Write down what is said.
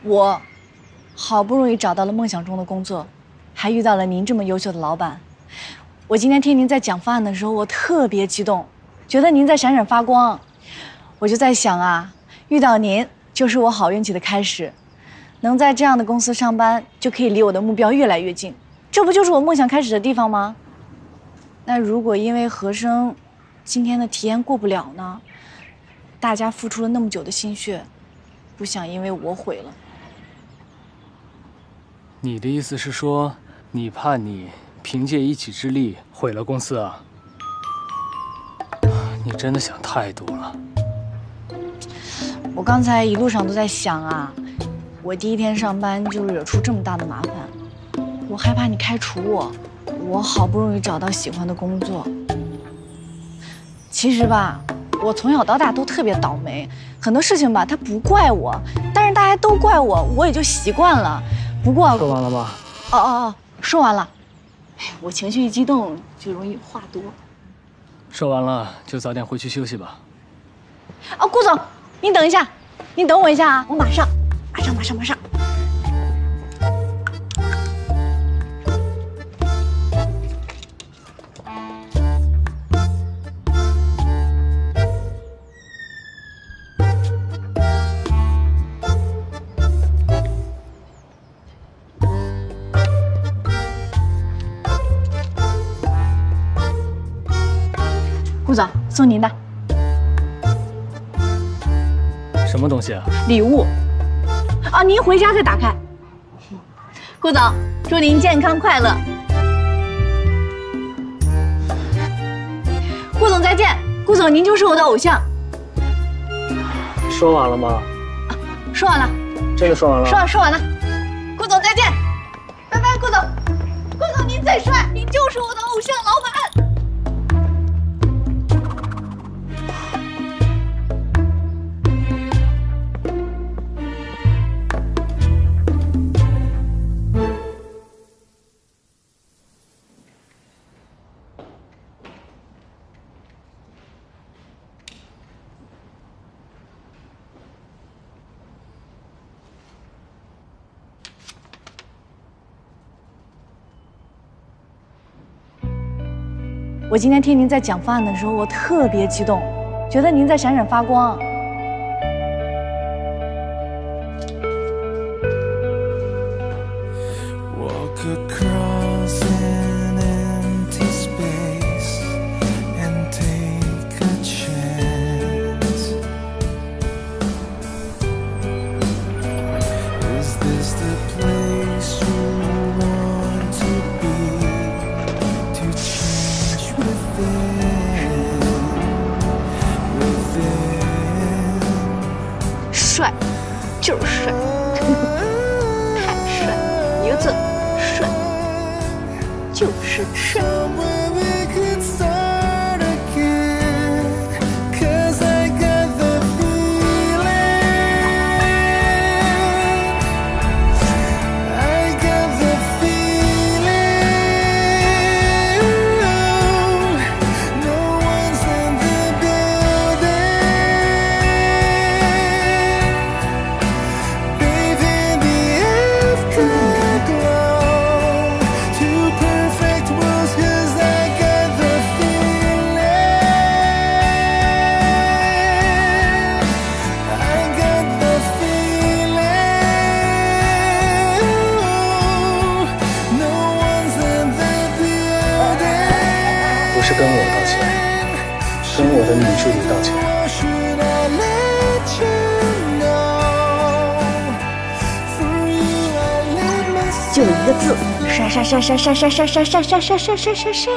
我好不容易找到了梦想中的工作，还遇到了您这么优秀的老板。我今天听您在讲方案的时候，我特别激动，觉得您在闪闪发光。我就在想啊，遇到您就是我好运气的开始，能在这样的公司上班，就可以离我的目标越来越近。这不就是我梦想开始的地方吗？那如果因为和生今天的体验过不了呢？大家付出了那么久的心血，不想因为我毁了。你的意思是说，你怕你凭借一己之力毁了公司啊？你真的想太多了。我刚才一路上都在想啊，我第一天上班就惹出这么大的麻烦，我害怕你开除我。我好不容易找到喜欢的工作，其实吧，我从小到大都特别倒霉，很多事情吧，他不怪我，但是大家都怪我，我也就习惯了。不过说完了吗？哦，说完了。哎，我情绪一激动就容易话多。说完了就早点回去休息吧。哦，顾总，您等一下，您等我一下啊，我马上。顾总，送您的。什么东西啊？礼物。啊，您回家再打开。顾总，祝您健康快乐。顾总再见，顾总您就是我的偶像。说完了吗？啊，说完了。真的说完了？说完了。顾总再见，拜拜，顾总。顾总您最帅，您就是我的偶像，老板。我今天听您在讲方案的时候，我特别激动，觉得您在闪闪发光。帅，就是帅，太帅，一个字，帅，就是帅。不是跟我道歉，跟我的女助理道歉。就一个字，帅帅帅帅帅帅帅帅帅帅帅帅帅帅。